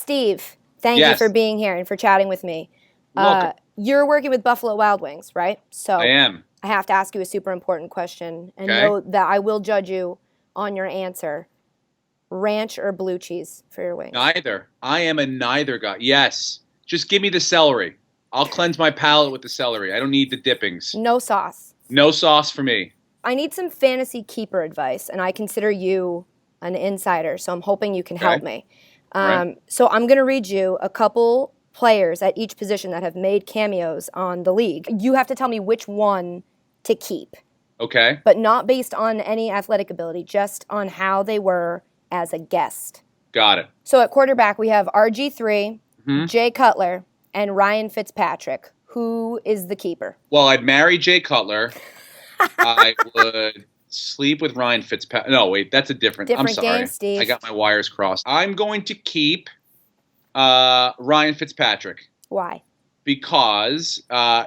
Steve, thank you Yes. for being here and for chatting with me. Welcome. You're working with Buffalo Wild Wings, right? So I am. I have to ask you a super important question and Okay. know that I will judge you on your answer. Ranch or blue cheese for your wings? Neither. I am a neither guy. Yes. Just give me the celery. I'll cleanse my palate with the celery. I don't need the dippings. No sauce. No sauce for me. I need some fantasy keeper advice, and I consider you an insider, so I'm hoping you can help me. Right. So I'm going to read you a couple players at each position that have made cameos on the league. You have to tell me which one to keep, Okay. but not based on any athletic ability, just on how they were as a guest. Got it. So at quarterback, we have RG3, Mm-hmm. Jay Cutler, and Ryan Fitzpatrick. Who is the keeper? Well, I'd marry Jay Cutler. I would sleep with Ryan Fitzpatrick. No, wait, that's a different. I'm Different sorry. game, Steve. I got my wires crossed. I'm going to keep Ryan Fitzpatrick Why? because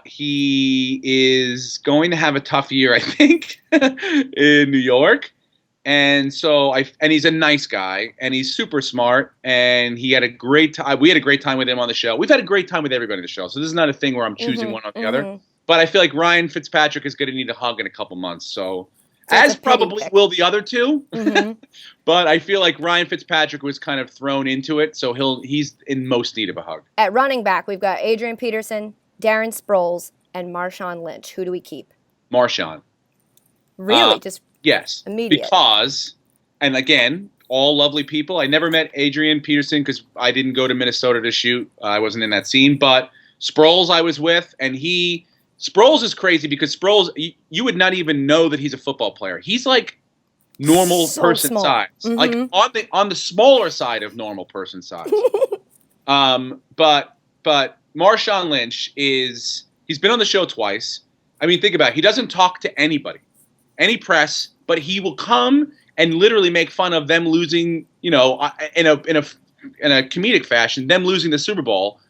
he is going to have a tough year, I think, in New York. And so and he's a nice guy, and he's super smart, and he had a great time. We had a great time with him on the show. We've had a great time with everybody on the show. So this is not a thing where I'm choosing one or the other. But I feel like Ryan Fitzpatrick is going to need a hug in a couple months. So as probably will the other two. But I feel like Ryan Fitzpatrick was kind of thrown into it, so he's in most need of a hug. At running back, we've got Adrian Peterson, Darren Sproles, and Marshawn Lynch. Who do we keep? Marshawn. Really? Just yes. immediate. Because, and again, all lovely people. I never met Adrian Peterson because I didn't go to Minnesota to shoot. I wasn't in that scene. But Sproles I was with, and Sproles is crazy because Sproles, you would not even know that he's a football player. He's like normal person size, like on the smaller side of normal person size. But Marshawn Lynch he's been on the show twice. I mean, think about it. He doesn't talk to anybody, any press, but he will come and literally make fun of them losing, in a comedic fashion, them losing the Super Bowl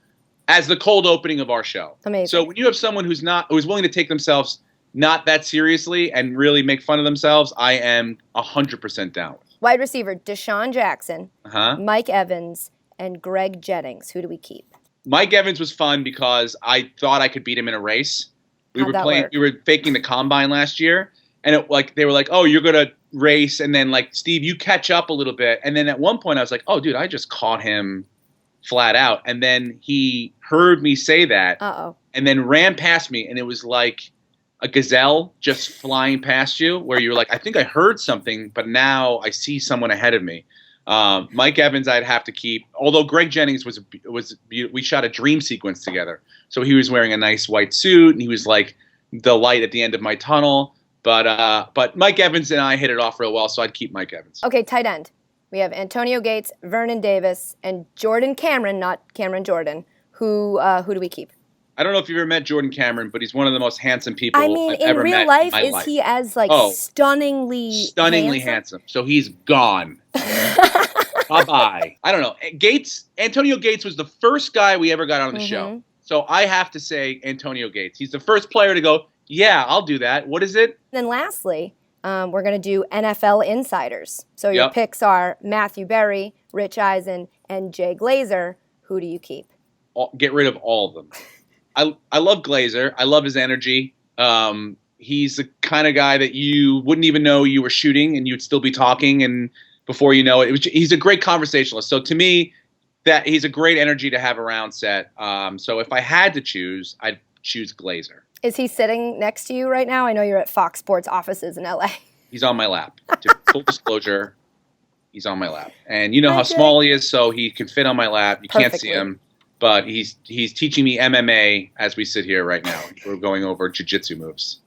as the cold opening of our show. Amazing. So when you have someone who's willing to take themselves not that seriously and really make fun of themselves, I am 100% down with. Wide receiver, Deshaun Jackson, Uh-huh. Mike Evans, and Greg Jennings. Who do we keep? Mike Evans was fun because I thought I could beat him in a race. We How'd that work? We were faking the combine last year, and they were like, "Oh, you're gonna race," and then like, Steve, you catch up a little bit, and then at one point I was like, "Oh, dude, I just caught him flat out," and then he heard me say that, and then ran past me, and it was like a gazelle just flying past you, where you're like, I think I heard something, but now I see someone ahead of me. Mike Evans, I'd have to keep. Although Greg Jennings we shot a dream sequence together, so he was wearing a nice white suit, and he was like the light at the end of my tunnel. But Mike Evans and I hit it off real well, so I'd keep Mike Evans. Okay, tight end. We have Antonio Gates, Vernon Davis, and Jordan Cameron, not Cameron Jordan. Who do we keep? I don't know if you've ever met Jordan Cameron, but he's one of the most handsome people I mean, I've ever met in real life, in my life. Is he as stunningly handsome? So he's gone. Bye-bye. I don't know. Antonio Gates was the first guy we ever got on the show. So I have to say Antonio Gates. He's the first player to go, yeah, I'll do that. What is it? Then lastly, we're going to do NFL insiders. So your picks are Matthew Berry, Rich Eisen, and Jay Glazer. Who do you keep? Get rid of all of them. I love Glazer. I love his energy. He's the kind of guy that you wouldn't even know you were shooting, and you'd still be talking, and before you know it, he's a great conversationalist. So to me, that he's a great energy to have around set. So if I had to choose, I'd choose Glazer. Is he sitting next to you right now? I know you're at Fox Sports offices in LA. He's on my lap. Full disclosure, he's on my lap. And you know how small he is, so he can fit on my lap. You can't see him. But he's teaching me MMA as we sit here right now. We're going over jiu-jitsu moves.